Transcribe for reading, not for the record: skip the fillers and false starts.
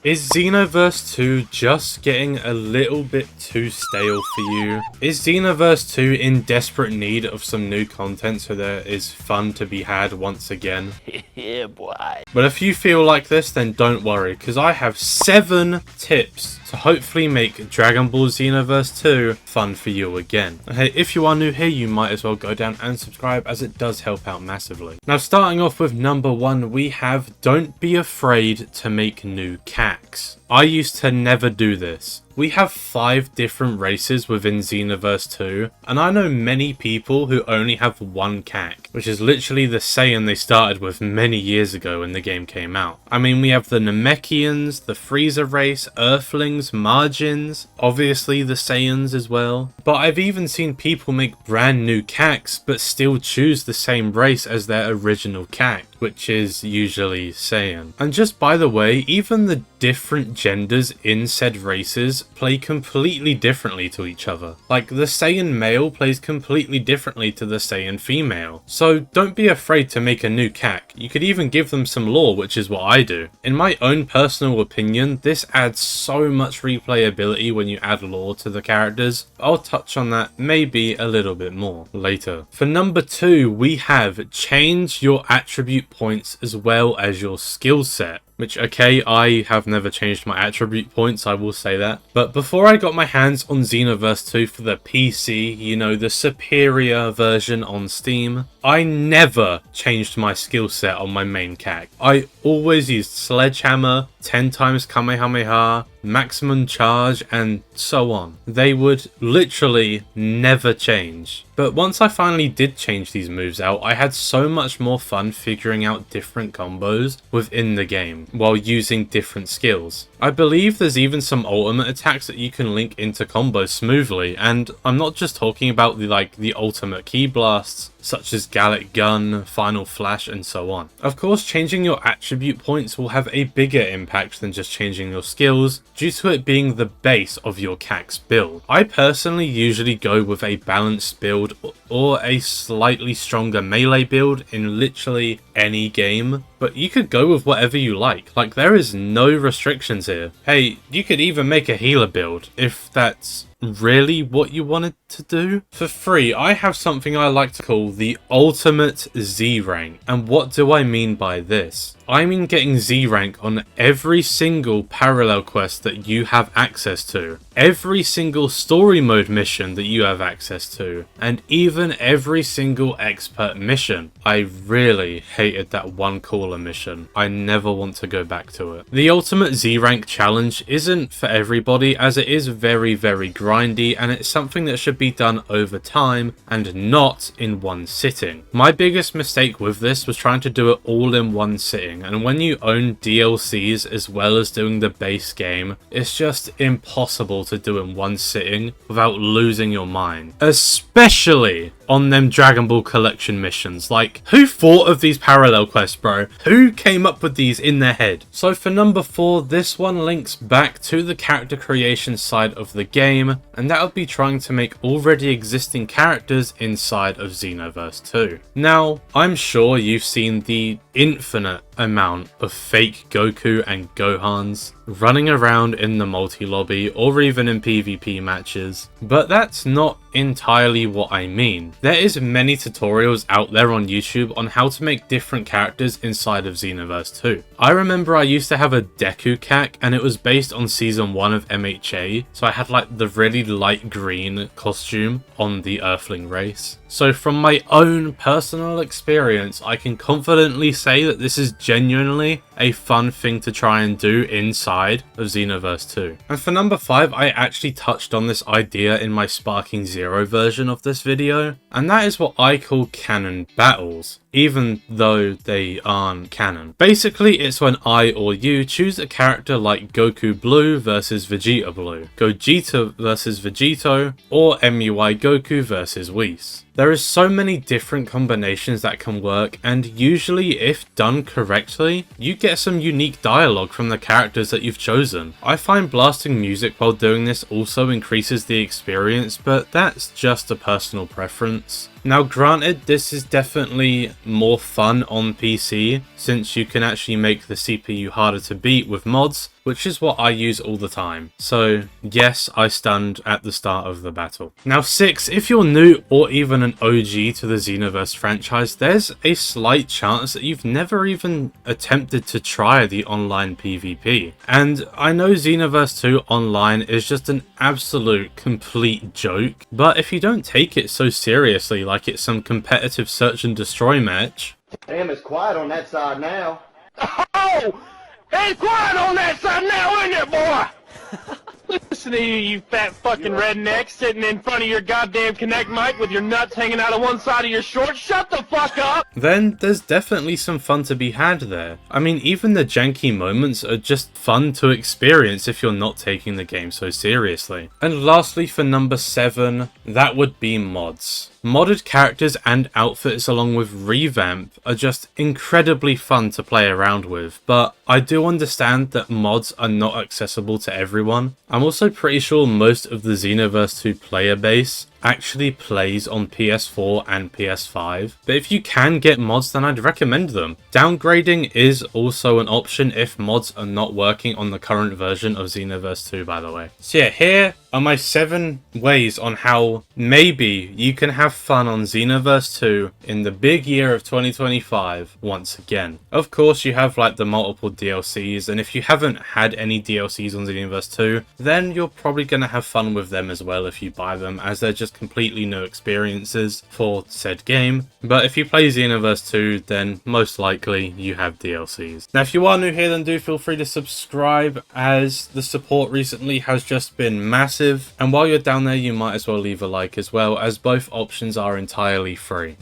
Is Xenoverse 2 just getting a little bit too stale for you? Is Xenoverse 2 in desperate need of some new content so there is fun to be had once again? Yeah, boy. But if you feel like this, then don't worry, because I have 7 tips to hopefully make Dragon Ball Xenoverse 2 fun for you again. Hey, if you are new here, you might as well go down and subscribe, as it does help out massively. Now, starting off with number 1, we have don't be afraid to make new CACs. I used to never do this. We have 5 different races within Xenoverse 2, and I know many people who only have one CAC, which is literally the Saiyan they started with many years ago when the game came out. I mean, we have the Namekians, the Frieza race, Earthlings, Margins, obviously the Saiyans as well. But I've even seen people make brand new CACs but still choose the same race as their original CAC, which is usually Saiyan. And just by the way, even the different genders in said races play completely differently to each other. Like, the Saiyan male plays completely differently to the Saiyan female. So don't be afraid to make a new CAC. You could even give them some lore, which is what I do. In my own personal opinion, this adds so much replayability when you add lore to the characters. I'll touch on that maybe a little bit more later. For number 2, we have change your attribute points as well as your skill set. Which, okay, I have never changed my attribute points, I will say that. But before I got my hands on Xenoverse 2 for the PC, you know, the superior version on Steam, I never changed my skill set on my main CAC. I always used Sledgehammer, 10 times Kamehameha, maximum charge, and so on. They would literally never change. But once I finally did change these moves out, I had so much more fun figuring out different combos within the game while using different skills. I believe there's even some ultimate attacks that you can link into combos smoothly, and I'm not just talking about the ultimate ki blasts, such as Gallic Gun, Final Flash, and so on. Of course, changing your attribute points will have a bigger impact than just changing your skills, due to it being the base of your CAC's build. I personally usually go with a balanced build or a slightly stronger melee build in literally any game, but you could go with whatever you like. Like, there is no restrictions here. Hey, you could even make a healer build if that's really what you wanted to do. For free, I have something I like to call the ultimate Z rank. And what do I mean by this? I mean getting Z rank on every single parallel quest that you have access to, every single story mode mission that you have access to, and even every single expert mission. I really hated that one caller mission. I never want to go back to it. The ultimate Z rank challenge isn't for everybody, as it is very, very grindy, and it's something that should be done over time and not in one sitting. My biggest mistake with this was trying to do it all in one sitting, and when you own DLCs as well as doing the base game, it's just impossible to do in one sitting without losing your mind. Especially on them Dragon Ball collection missions. Like, who thought of these parallel quests, bro? Who came up with these in their head? So for number 4, this one links back to the character creation side of the game, and that would be trying to make already existing characters inside of Xenoverse 2. Now, I'm sure you've seen the infinite amount of fake Goku and Gohans running around in the multi-lobby or even in PvP matches, but that's not entirely what I mean. There is many tutorials out there on YouTube on how to make different characters inside of Xenoverse 2. I remember I used to have a Deku CAC, and it was based on season 1 of MHA, so I had like the really light green costume on the Earthling race. So from my own personal experience, I can confidently say that this is genuinely a fun thing to try and do inside of Xenoverse 2. And for number 5, I actually touched on this idea in my Sparking Zero version of this video, and that is what I call canon battles, even though they aren't canon. Basically, it's when I or you choose a character like Goku Blue versus Vegeta Blue, Gogeta versus Vegito, or MUI Goku versus Whis. There is so many different combinations that can work, and usually, if done correctly, you get some unique dialogue from the characters that you've chosen. I find blasting music while doing this also increases the experience, but that's just a personal preference. Now granted, this is definitely more fun on PC, since you can actually make the CPU harder to beat with mods, which is what I use all the time. So yes, I stunned at the start of the battle. Now 6, if you're new or even an OG to the Xenoverse franchise, there's a slight chance that you've never even attempted to try the online PvP. And I know Xenoverse 2 online is just an absolute complete joke, but if you don't take it so seriously like it's some competitive search and destroy match... Damn, it's quiet on that side now. Oh! It's quiet on that side now, isn't it, boy? Listen to you, you fat fucking redneck, sitting in front of your goddamn Connect mic with your nuts hanging out of one side of your shorts. Shut the fuck up! Then there's definitely some fun to be had there. I mean, even the janky moments are just fun to experience if you're not taking the game so seriously. And lastly, for number 7, that would be mods. Modded characters and outfits along with revamp are just incredibly fun to play around with, but I do understand that mods are not accessible to everyone. I'm also pretty sure most of the Xenoverse 2 player base actually plays on PS4 and PS5, but if you can get mods, then I'd recommend them. Downgrading is also an option if mods are not working on the current version of Xenoverse 2, by the way. So yeah, here are my 7 ways on how maybe you can have fun on Xenoverse 2 in the big year of 2025 once again. Of course, you have like the multiple DLCs, and if you haven't had any DLCs on Xenoverse 2, then you're probably going to have fun with them as well if you buy them, as they're just completely new experiences for said game. But if you play Xenoverse 2, then most likely you have DLCs. Now, if you are new here, then do feel free to subscribe, as the support recently has just been massive. And while you're down there, you might as well leave a like as well, as both options are entirely free.